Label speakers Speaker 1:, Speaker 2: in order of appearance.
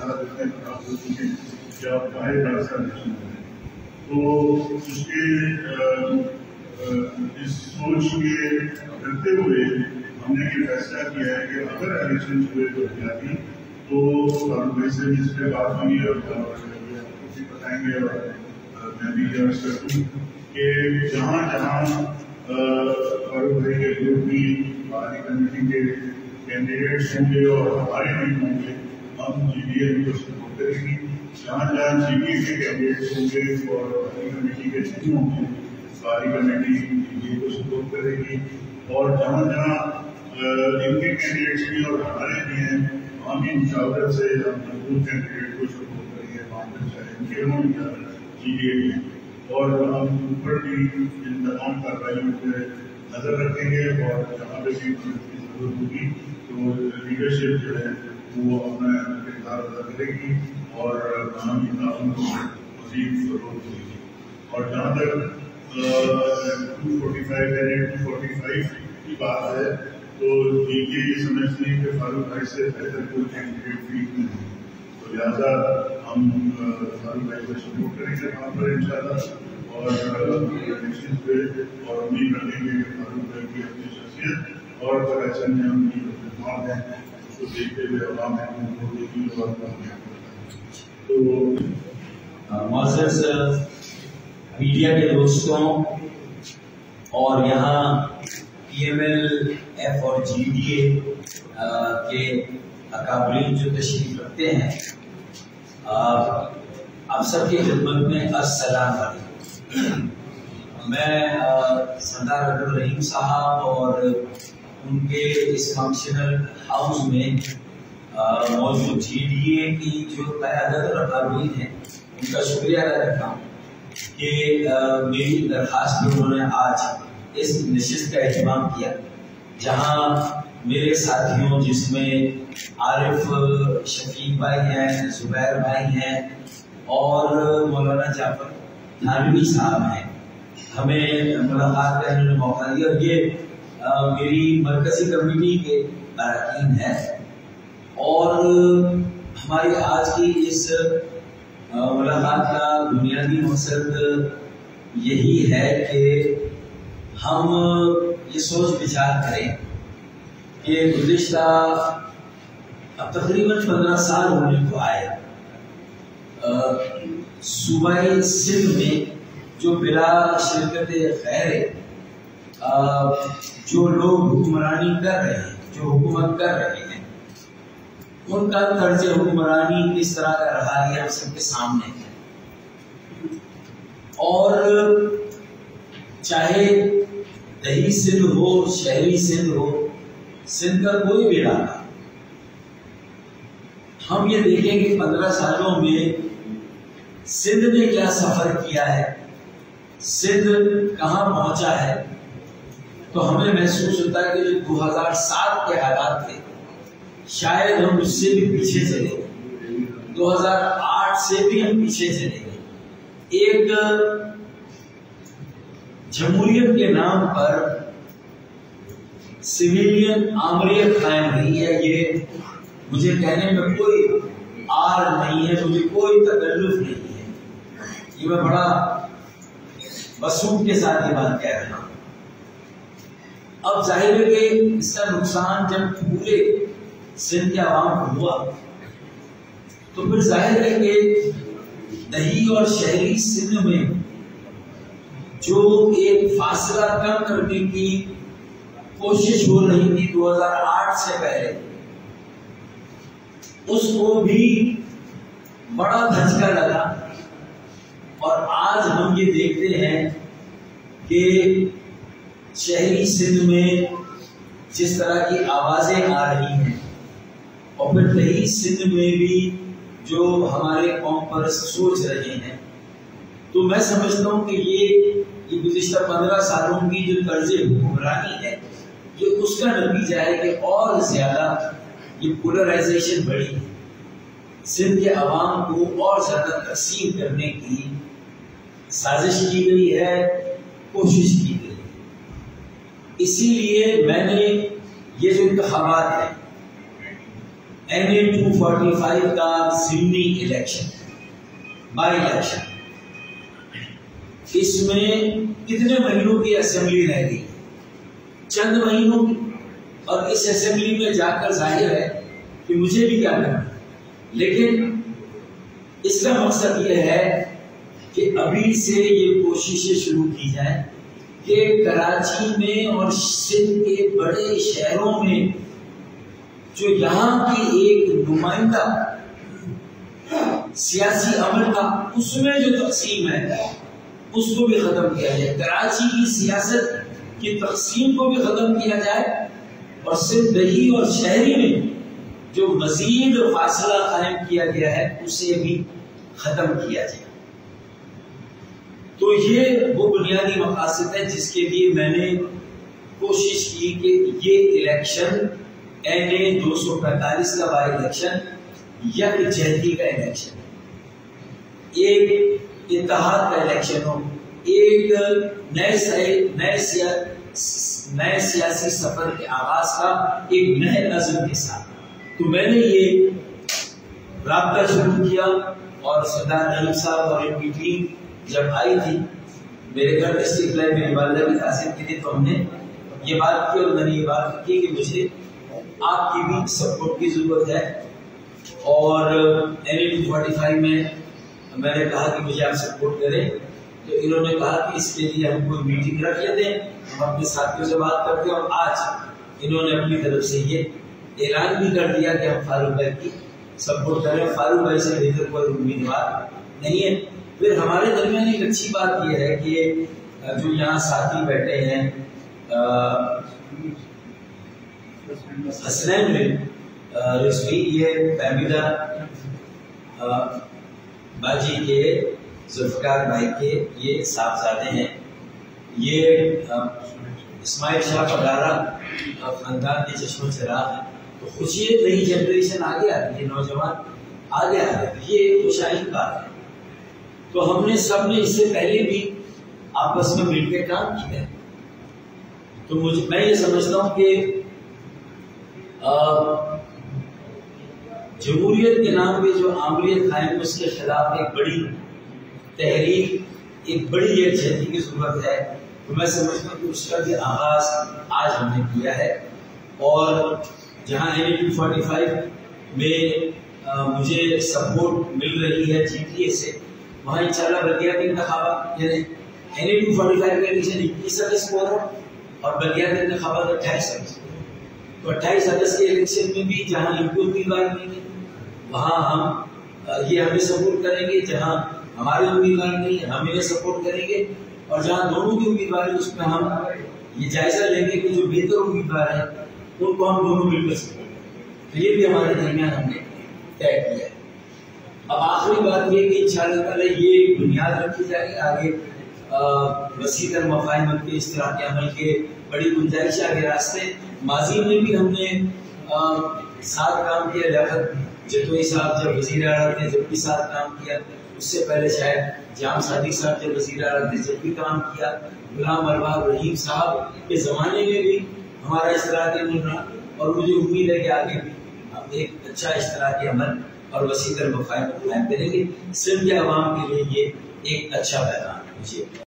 Speaker 1: حالات اتنے خراب ہو چکے ہیں کہ آپ باہر راستہ نہیں سن رہے. تو اس کے اس سوچ کے رکھتے ہوئے ہم نے یہ فیصلہ کیا ہے کہ اگر الیکشن ہوئے تو احتیاطی تو فاروق بھائی سے بھی اس پہ بات ہوئی ہے اور بھی بتائیں گے اور میں بھی عرض کر دوں کہ جہاں جہاں فاروق بھائی کے گروپ بھی باہری کمیٹی کے کینڈیڈیٹس ہوں گے اور ہمارے بھی ہوں گے ہم جی ڈی اے کو سپورٹ کریں گے. جہاں جہاں جی ڈی اے کے کینڈیڈیٹس ہوں گے اور باہری کمیٹی کے نہیں ہوں گے باہری کمیٹی جی ڈی اے کو سپورٹ کرے گی. اور جہاں جہاں ان کے کینڈیڈیٹس بھی اور ہمارے بھی ہیں وہاں بھی مشاورت سے ہم مضبوط کینڈیڈیٹ کو سپورٹ کریں گے. وہاں پہ چاہے ان کے ہوں یا جی ڈی اے کے اور ہم اوپر بھی ان تمام کارروائیوں پہ نظر رکھیں گے اور جہاں پہ بھی ضرورت ہوگی تو لیڈرشپ جو ہے وہ اپنا کردار ادا کرے گی اور باہمی تعاون کو مزید فروغ دے گی. اور جہاں تک 245 کی بات ہے تو یہ سمجھتے ہیں کہ فاروق بھائی سے بہتر کوئی کینڈیڈیٹ بھی نہیں ہے تو لہٰذا ہم فاروق بھائی کو سپورٹ کریں گے وہاں پر انشاءاللہ اور الیکشن پہ اور امید رکھیں گے کہ فاروق بھائی کی اپنی شخصیت اور کراچی میں ہم کی خدمات ہیں اس کو دیکھتے ہوئے عوام کو دے گی اور تو
Speaker 2: معزز میڈیا کے دوستوں اور یہاں پی ایم ایل ایف اور جی ڈی اے کے اکابرین جو تشریف رکھتے ہیں آپ سب کی خدمت میں السلام علیکم. میں سردار عبدالرحیم صاحب اور ان کے اس فنکشنل ہاؤس میں موجود جی ڈی اے کی جو قیادت اور اکابرین ہیں ان کا شکریہ ادا کرتا ہوں کہ میری درخواست پہ انہوں نے آج اس نشست کا اہتمام کیا جہاں میرے ساتھیوں جس میں عارف شفیق بھائی ہیں زبیر بھائی ہیں اور مولانا جعفر تھانوی صاحب ہیں ہمیں ملاقات کرنے کا موقع دیا. اور یہ میری مرکزی کمیٹی کے اراکین ہیں اور ہماری آج کی اس ملاقات کا بنیادی مقصد یہی ہے کہ ہم یہ سوچ بچار کریں کہ گزشتہ اب تقریباً 15 سال ہونے کو آئے صوبہ سندھ میں جو بلا شرکت خیر جو لوگ حکمرانی کر رہے ہیں جو حکومت کر رہے ہیں ان کا طرز حکمرانی کس طرح کا رہا ہے ہم سب کے سامنے ہے. اور چاہے دہی سندھ ہو شہری سندھ ہو سندھ کا کوئی بھی علاقہ ہم یہ دیکھیں کہ 15 سالوں میں سندھ نے کیا سفر کیا ہے سندھ کہاں پہنچا ہے تو ہمیں محسوس ہوتا ہے کہ جو 2007 کے حالات تھے شاید ہم اس سے بھی پیچھے چلے گئے 2008 سے بھی ہم پیچھے چلے گئے. ایک جمہوریت کے نام پر سویلین آمریت قائم رہی ہے. یہ مجھے کہنے میں کوئی آر نہیں ہے مجھے کوئی تکلف نہیں ہے یہ میں بڑا وسوخ کے ساتھ یہ بات کہہ رہا ہوں. اب ظاہر ہے کہ اس کا نقصان جب پورے سندھ کے عوام کو ہوا تو پھر ظاہر ہے کہ دہی اور شہری سندھ میں جو ایک فاصلہ کم کرنے کی کوشش ہو رہی تھی 2008 سے پہلے اس کو بھی بڑا دھچکا لگا. اور آج ہم یہ دیکھتے ہیں کہ شہری سندھ میں جس طرح کی آوازیں آ رہی ہیں اور پھر دہی سندھ میں بھی جو ہمارے قوم پر سوچ رہے ہیں تو میں سمجھتا ہوں کہ یہ گزشتہ 15 سالوں کی جو طرز حکمرانی ہے یہ اس کا نتیجہ ہے کہ اور زیادہ یہ پولرائزیشن بڑھی سندھ کے عوام کو اور زیادہ تقسیم کرنے کی سازش کی گئی ہے کوشش کی گئی. اسی لیے میں نے یہ جو انتخابات ہیں NA 245 کا ضمنی الیکشن، بائی الیکشن، اس میں کتنے مہینوں کی اسمبلی رہ گئی؟ چند مہینوں کی. اور اس اسمبلی میں جا کر ظاہر ہے کہ مجھے بھی کیا کرنا، لیکن اس کا مقصد یہ ہے کہ ابھی سے یہ کوششیں شروع کی جائیں کہ کراچی میں اور سندھ کے بڑے شہروں میں جو یہاں کی ایک نمائندہ سیاسی عمل کا اس میں جو تقسیم ہے اس کو بھی ختم کیا جائے، کراچی کی سیاست کی تقسیم کو بھی ختم کیا جائے، اور صرف دیہی اور شہری میں جو مزید فاصلہ قائم کیا گیا ہے اسے بھی ختم کیا جائے. تو یہ وہ بنیادی مقاصد ہے جس کے لیے میں نے کوشش کی کہ یہ الیکشن NA 245 کا بائی الیکشن یکجہتی کا الیکشن، ایک اتحاد کا الیکشن ہو، ایک نئے سیاسی سفر کے آغاز کا ایک نئے عزم کے ساتھ. تو میں نے یہ رابطہ شروع کیا اور سردار رحیم صاحب اور ان کی ٹیم جب آئی تھی میرے گھر ڈسٹرکٹ لائن میری والدہ بھی تعزیت کی تھی، تو ہم نے یہ بات کی اور میں نے یہ بات کی کہ مجھے آپ کی بھی سپورٹ کی ضرورت ہے. اور NA 245 میں نے کہا کہ مجھے آپ سپورٹ کریں، تو انہوں نے کہا کہ اس کے لیے ہم کوئی میٹنگ رکھ لیتے ہیں، ہم اپنے ساتھیوں سے بات کرتے ہیں. اور آج انہوں نے اپنی طرف سے یہ اعلان بھی کر دیا کہ ہم فاروق بھائی کی سپورٹ کریں. فاروق بھائی سے بہتر کوئی امیدوار نہیں ہے. پھر ہمارے درمیان ایک اچھی بات یہ ہے کہ جو یہاں ساتھی بیٹھے ہیں حسنین رضوی، یہ فہمیدہ باجی کے ذوالفقار بھائی کے یہ صاحبزادے ہیں. یہ اسماعیل شاہ پگارا خاندان کے چشم چراغ ہے. تو خوشی ہے نئی جنریشن آگے آ رہی ہے، نوجوان آگے آ رہے ہیں، یہ ایک خوشحالی بات ہے. تو ہم نے سب نے اس سے پہلے بھی آپس میں مل کے کام کیا ہے. تو میں یہ سمجھتا ہوں کہ جمہوریت کے نام پہ جو آمریت قائم ہے اس کے خلاف ایک بڑی تحریک، ایک بڑی یکجہتی کی ضرورت ہے. تو میں سمجھتا ہوں کہ اس کا بھی آغاز آج ہم نے کیا ہے. اور جہاں NA 245 میں مجھے سپورٹ مل رہی ہے GPA سے، وہاں انشاءاللہ بلدیاتی انتخابات یعنی NA 245 کا الیکشن 21 اگست کو ہے اور بلدیاتی انتخابات 28 اگست. تو 28 اگست کے الیکشن میں بھی جہاں ان کو امیدوار نہیں ہے وہاں ہم یہ ہمیں سپورٹ کریں گے، جہاں ہمارے امیدوار نہیں ہے ہم انہیں سپورٹ کریں گے، اور جہاں دونوں کی امیدوار ہے اس میں ہم یہ جائزہ لیں گے کہ جو بہتر امیدوار ہیں ان کو ہم دونوں مل کر سپورٹ کریں. تو یہ بھی ہمارے درمیان ہم نے طے کیا ہے. اب آخری بات یہ کہ انشاءاللہ تعالی یہ بنیاد رکھی جائے گی آگے وسیع تر مفاہمت کے اشتراکی عمل کے بڑی گنجائش آگے راستے. ماضی میں بھی ہم نے ساتھ کام کیا، لیاقت جتوئی صاحب جب وزیر اعلیٰ تھے جب بھی ساتھ کام کیا، اس سے پہلے شاید جام صادق صاحب جب وزیر اعلیٰ تھے جب بھی کام کیا، غلام ارباب رحیم صاحب کے زمانے میں بھی ہمارا اشتراکی عمل رہا. اور مجھے امید ہے کہ آگے بھی ہم ایک اچھا اشتراکی عمل اور وسیع تر مفاہمت قائم کریں گے. سندھ کے عوام کے لیے یہ ایک اچھا پیغام ہے.